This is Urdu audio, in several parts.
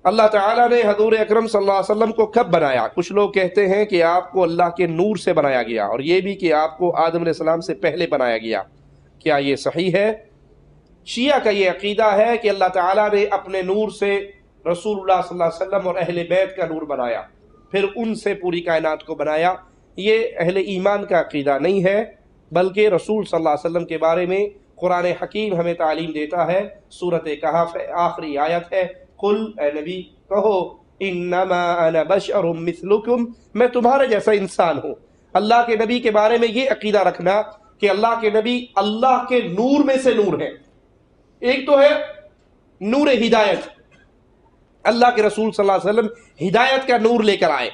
اللہ تعالیٰ نے حضور اکرم صلی اللہ علیہ وسلم کو کب بنایا؟ کچھ لوگ کہتے ہیں کہ آپ کو اللہ کے نور سے بنایا گیا، اور یہ بھی کہ آپ کو آدم علیہ السلام سے پہلے بنایا گیا۔ کیا یہ صحیح ہے؟ شیعہ کا یہ عقیدہ ہے کہ اللہ تعالیٰ نے اپنے نور سے رسول اللہ صلی اللہ علیہ وسلم اور اہل بیت کا نور بنایا، پھر ان سے پوری کائنات کو بنایا۔ یہ اہل ایمان کا عقیدہ نہیں ہے، بلکہ رسول صلی اللہ علیہ وسلم کے بارے میں قرآن حکیم ہمیں تعلیم دیتا ہے۔ سورۃ کہف آخری آیت ہے، قل اے نبی کہو انما انا بشر مثلکم، میں تمہارے جیسا انسان ہوں۔ اللہ کے نبی کے بارے میں یہ عقیدہ رکھنا کہ اللہ کے نبی اللہ کے نور میں سے نور ہے۔ ایک تو ہے نور ہدایت، اللہ کے رسول صلی اللہ علیہ وسلم ہدایت کا نور لے کر آئے،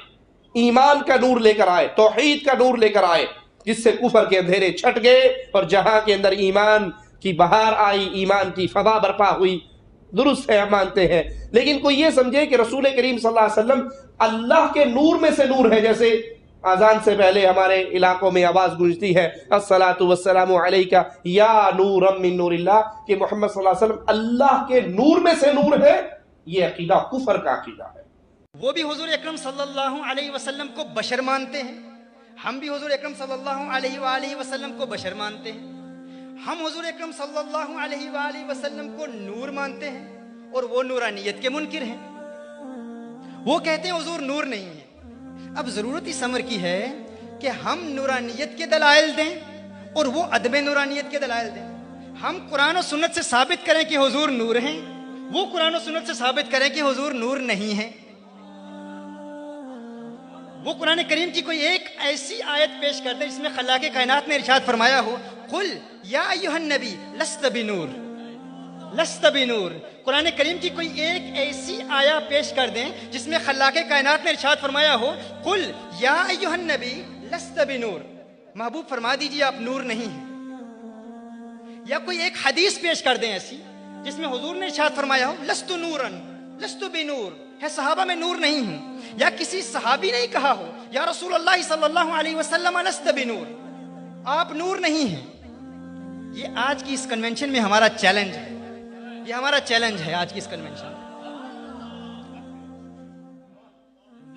ایمان کا نور لے کر آئے، توحید کا نور لے کر آئے، جس سے کفر کے اندھیرے چھٹ گئے اور جہاں کے اندر ایمان کی بہار آئی، ایمان کی فضا برپا ہوئی۔ درست ہے، ہم مانتے ہیں، لیکن کوئی یہ سمجھے کہ رسول کریم صلی اللہ علیہ وسلم اللہ کے نور میں سے نور ہے، جیسے اذان سے پہلے ہمارے علاقوں میں آواز گونجتی ہے الصلاۃ والسلام علیک یا نورا من نور اللہ، کہ محمد صلی اللہ علیہ وسلم اللہ کے نور میں سے نور ہے۔ یہ عقیدہ کفر کا عقیدہ ہے۔ وہ بھی حضور اکرم صلی اللہ علیہ وسلم کو بشر مانتے ہیں، ہم بھی حضور اکرم صلی اللہ علیہ وآلہ وسلم کو بشر مانتے ہیں۔ ہم حضور اکرم صلی اللہ علیہ وآلہ وسلم کو نور مانتے ہیں اور وہ نورانیت کے منکر ہیں۔ وہ کہتے ہیں حضور نور نہیں ہے۔ اب ضرورت اس امر کی ہے کہ ہم نورانیت کے دلائل دیں اور وہ عدم نورانیت کے دلائل دیں۔ ہم قرآن و سنت سے ثابت کریں کہ حضور نور ہیں، وہ قرآن و سنت سے ثابت کریں کہ حضور نور نہیں ہیں۔ وہ قرآن کریم کی کوئی ایک ایسی آیت پیش کر دیں جس میں خلاق کائنات نے ارشاد فرمایا ہو قل یا ایھا النبی لست بنور، لست بنور۔ قرآن کریم کی کوئی ایک ایسی آیا پیش کر دیں جس میں خلاق کائنات نے ارشاد فرمایا ہو قل یا ایھا النبی لست بنور، محبوب فرما دیجیے آپ نور نہیں ہیں۔ یا کوئی ایک حدیث پیش کر دیں ایسی جس میں حضور نے ارشاد فرمایا ہو لست نورن لست بنور، ہے صحابہ میں نور نہیں ہوں۔ یا کسی صحابی نے کہا ہو یا رسول اللہ صلی اللہ علیہ وسلم لست بنور، آپ نور نہیں ہیں۔ یہ آج کی اس کنونشن میں ہمارا چیلنج ہے، یہ ہمارا چیلنج ہے آج کی اس کنونشن۔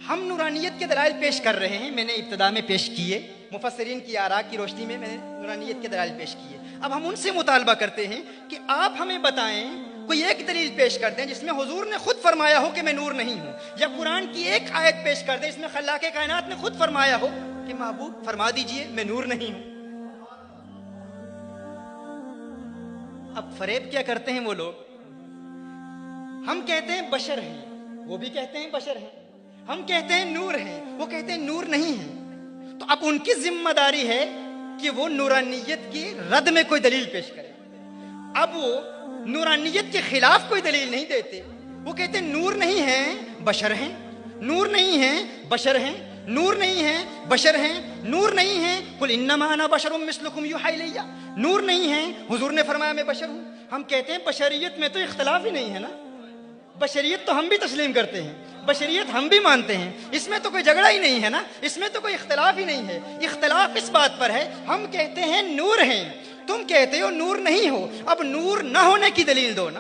ہم نورانیت کے دلائل پیش کر رہے ہیں، میں نے ابتدا میں پیش کیے، مفسرین کی آراء کی روشنی میں نے نورانیت کے دلائل پیش کیے۔ اب ہم ان سے مطالبہ کرتے ہیں کہ آپ ہمیں بتائیں، کوئی ایک دلیل پیش کر دیں جس میں حضور نے خود فرمایا ہو کہ میں نور نہیں ہوں، یا قرآن کی ایک آیت پیش کر دیں جس میں خلاق کائنات نے خود فرمایا ہو کہ محبوب فرما دیجئے میں نور نہیں ہوں۔ اب فریب کیا کرتے ہیں وہ لوگ؟ ہم کہتے ہیں بشر ہیں، وہ بھی کہتے ہیں بشر ہیں۔ ہم کہتے ہیں نور ہیں، وہ کہتے ہیں نور نہیں ہیں۔ تو اب ان کی ذمہ داری ہے کہ وہ نورانیت کی رد میں کوئی دلیل پیش کرے۔ اب وہ نورانیت کے خلاف کوئی دلیل نہیں دیتے، وہ کہتے ہیں نور نہیں ہیں بشر ہیں، نور نہیں ہیں بشر ہیں، نور نہیں ہیں بشر ہیں، نور نہیں ہیں قل انما انا بشر مثلکم یوحی الی، نور نہیں ہیں حضور نے فرمایا میں بشر ہوں۔ ہم کہتے ہیں بشریت میں تو اختلاف ہی نہیں ہے نا، بشریت تو ہم بھی تسلیم کرتے ہیں، بشریت ہم بھی مانتے ہیں، اس میں تو کوئی جھگڑا ہی نہیں ہے نا، اس میں تو کوئی اختلاف ہی نہیں ہے۔ اختلاف اس بات پر ہے ہم کہتے ہیں نور ہیں، تم کہتے ہو نور نہیں ہو، اب نور نہ ہونے کی دلیل دو نا۔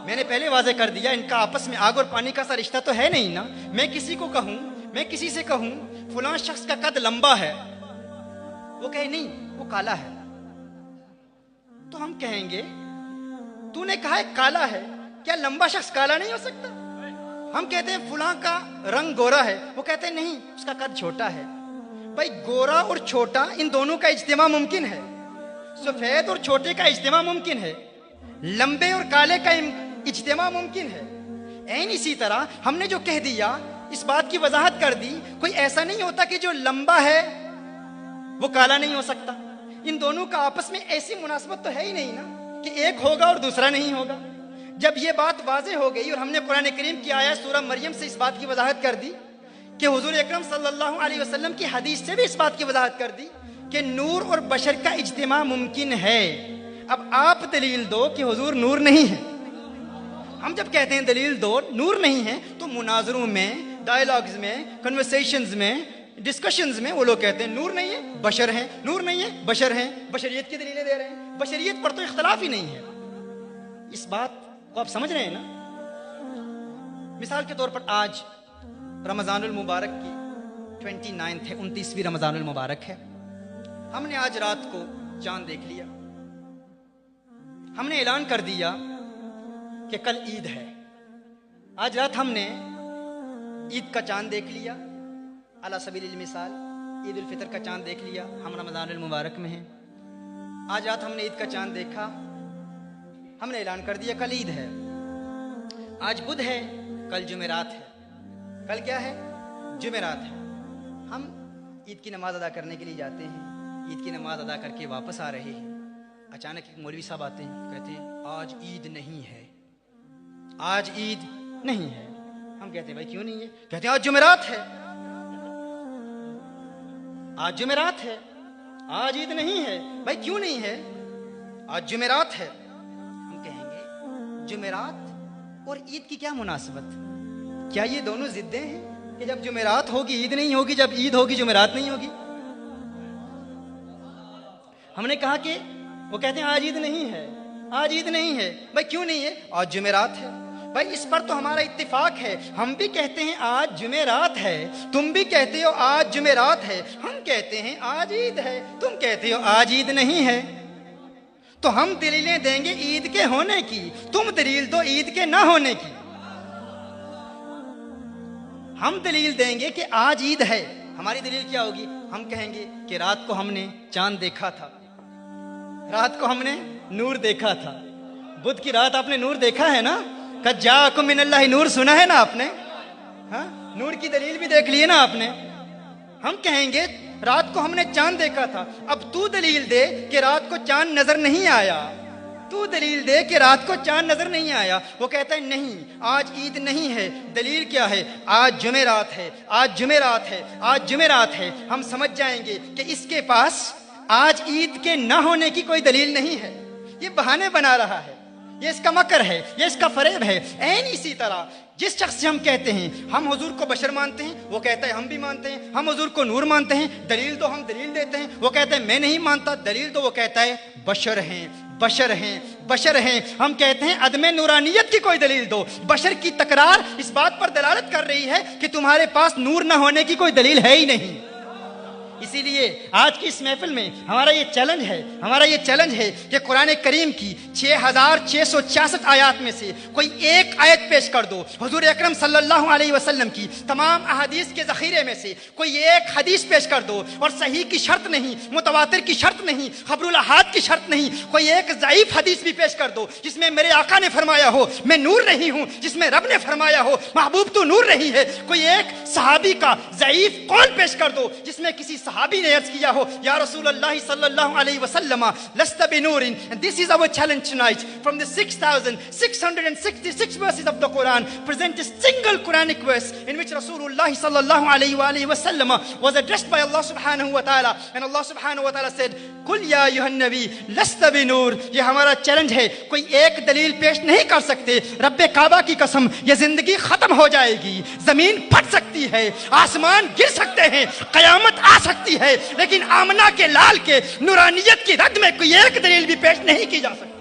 میں نے پہلے واضح کر دیا ان کا آپس میں آگ اور پانی کا سا رشتہ تو ہے نہیں نا۔ میں کسی کو کہوں، میں کسی سے کہوں فلاں شخص کا قد لمبا ہے، وہ کہے نہیں وہ کالا ہے، تو ہم کہیں گے تو نے کہا ہے کالا ہے، کیا لمبا شخص کالا نہیں ہو سکتا؟ ہم کہتے ہیں فلاں کا رنگ گورا ہے، وہ کہتے ہیں نہیں اس کا قد چھوٹا ہے۔ بھائی گورا اور چھوٹا ان دونوں کا اجتماع ممکن ہے، سفید اور چھوٹے کا اجتماع ممکن ہے، لمبے اور کالے کا اجتماع ممکن ہے۔ این اسی طرح ہم نے جو کہہ دیا اس بات کی وضاحت کر دی، کوئی ایسا نہیں ہوتا کہ جو لمبا ہے وہ کالا نہیں ہو سکتا۔ ان دونوں کا آپس میں ایسی مناسبت تو ہے ہی نہیں نا کہ ایک ہوگا اور دوسرا نہیں ہوگا۔ جب یہ بات واضح ہو گئی اور ہم نے قرآن کریم کی آیت سورہ مریم سے اس بات کی وضاحت کر دی کہ حضور اکرم صلی اللہ علیہ وسلم کی حدیث سے بھی اس بات کی وضاحت کر دی کہ نور اور بشر کا اجتماع ممکن ہے، اب آپ دلیل دو کہ حضور نور نہیں ہے۔ ہم جب کہتے ہیں دلیل دو نور نہیں ہے تو مناظروں میں، ڈائلاگز میں، کنورسیشنز میں، ڈسکشنز میں وہ لوگ کہتے ہیں نور نہیں ہے بشر ہیں، نور نہیں ہے بشر ہیں، بشریت کی دلیلیں دے رہے ہیں۔ بشریت پر تو اختلاف ہی نہیں ہے۔ اس بات کو آپ سمجھ رہے ہیں نا؟ مثال کے طور پر آج رمضان المبارک کی 29 ہے، 29ویں رمضان المبارک ہے. ہم نے آج رات کو چاند دیکھ لیا. ہم نے اعلان کر دیا کہ کل عید ہے. آج رات ہم نے عید کا چاند دیکھ لیا. علی سبیل المثال عید الفطر کا چاند دیکھ لیا. ہم رمضان المبارک میں ہیں. آج رات ہم نے عید کا چاند دیکھا. ہم نے اعلان کر دیا کل عید ہے. آج بدھ ہے، کل جمعرات ہے. کل کیا ہے؟ جمعرات ہے. ہم عید کی نماز ادا کرنے کے لیے جاتے ہیں. عید کی نماز ادا کر کے واپس آ رہے ہیں. اچانک ایک مولوی صاحب آتے ہیں، کہتے ہیں آج عید نہیں ہے، آج عید نہیں ہے. ہم کہتے ہیں بھائی کیوں نہیں ہے؟ کہتے ہیں آج جمعرات ہے، آج جمعرات ہے، آج عید نہیں ہے. بھائی کیوں نہیں ہے؟ آج جمعرات ہے. ہم کہیں گے جمعرات اور عید کی کیا مناسبت؟ کیا یہ دونوں ضدیں ہیں کہ جب جمعرات ہوگی عید نہیں ہوگی، جب عید ہوگی جمعرات نہیں ہوگی؟ ہم نے کہا کہ وہ کہتے ہیں آج عید نہیں ہے، آج عید نہیں ہے. بھائی کیوں نہیں ہے؟ آج جمعرات ہے. بھائی اس پر تو ہمارا اتفاق ہے. ہم بھی کہتے ہیں آج جمعرات ہے، تم بھی کہتے ہو آج جمعرات ہے. ہم کہتے ہیں آج عید ہے، تم کہتے ہو آج عید نہیں ہے. تو ہم دلیلیں دیں گے عید کے ہونے کی، تم دلیل دو عید کے نہ ہونے کی. ہم دلیل دیں گے کہ آج عید ہے. ہماری دلیل کیا ہوگی؟ ہم کہیں گے کہ رات کو ہم نے چاند دیکھا تھا، رات کو ہم نے نور دیکھا تھا. بدھ کی رات آپ نے نور دیکھا ہے نا؟ قد جاءکم من اللہ نور سنا ہے نا آپ نے؟ ہاں، نور کی دلیل بھی دیکھ لی ہے نا آپ نے. ہم کہیں گے رات کو ہم نے چاند دیکھا تھا. اب تو دلیل دے کہ رات کو چاند نظر نہیں آیا، تو دلیل دے کہ رات کو چاند نظر نہیں آیا. وہ کہتا ہے نہیں آج عید نہیں ہے. دلیل کیا ہے؟ آج جمعرات ہے، آج جمعرات ہے، آج جمعرات ہے. ہم سمجھ جائیں گے کہ اس کے پاس آج عید کے نہ ہونے کی کوئی دلیل نہیں ہے. یہ بہانے بنا رہا ہے، یہ اس کا مکر ہے، یہ اس کا فریب ہے. عین اسی طرح جس شخص سے ہم کہتے ہیں ہم حضور کو بشر مانتے ہیں، وہ کہتا ہے ہم بھی مانتے ہیں. ہم حضور کو نور مانتے ہیں، دلیل دو، ہم دلیل دیتے ہیں. وہ کہتا ہے میں نہیں مانتا، دلیل دو. وہ کہتا ہے بشر ہیں، بشر ہیں، بشر ہیں. ہم کہتے ہیں عدم نورانیت کی کوئی دلیل دو. بشر کی تکرار اس بات پر دلالت کر رہی ہے کہ تمہارے پاس نور نہ ہونے کی کوئی دلیل ہے ہی نہیں. اسی لیے آج کی اس محفل میں ہمارا یہ چیلنج ہے کہ قرآن کریم کی 6666 آیات میں سے کوئی ایک آیت پیش کر دو. حضور اکرم صلی اللہ علیہ وسلم کی تمام احادیث کے ذخیرے میں سے کوئی ایک حدیث پیش کر دو. اور صحیح کی شرط نہیں، متواتر کی شرط نہیں، خبر الاحاد کی شرط نہیں، کوئی ایک ضعیف حدیث بھی پیش کر دو جس میں میرے آقا نے فرمایا ہو میں نور نہیں ہوں، جس میں رب نے فرمایا ہو محبوب تو نور نہیں ہے. کوئی ایک صحابی کا ضعیف قول پیش کر دو جس میں کسی صحابی نے عرض کیا ہو یا رسول اللہ صلی اللہ علیہ وسلم لست بنور. This is our challenge tonight. From the 6,666 verses of the Quran, present a single Quranic verse in which Rasulullah sallallahu alayhi wa sallam was addressed by Allah subhanahu wa ta'ala, and Allah subhanahu wa ta'ala said قل یا ایھا النبی لست بنور. یہ ہمارا چیلنج ہے. کوئی ایک دلیل پیش نہیں کر سکتے. رب کعبہ کی قسم یہ زندگی ختم ہو جائے گی، زمین پھٹ سکتی ہے، آسمان گر سکتے ہیں، قیامت آ سکتی ہے، لیکن آمنہ کے لال کے نورانیت کی رد میں کوئی ایک دلیل بھی پیش نہیں کی جا سکتی.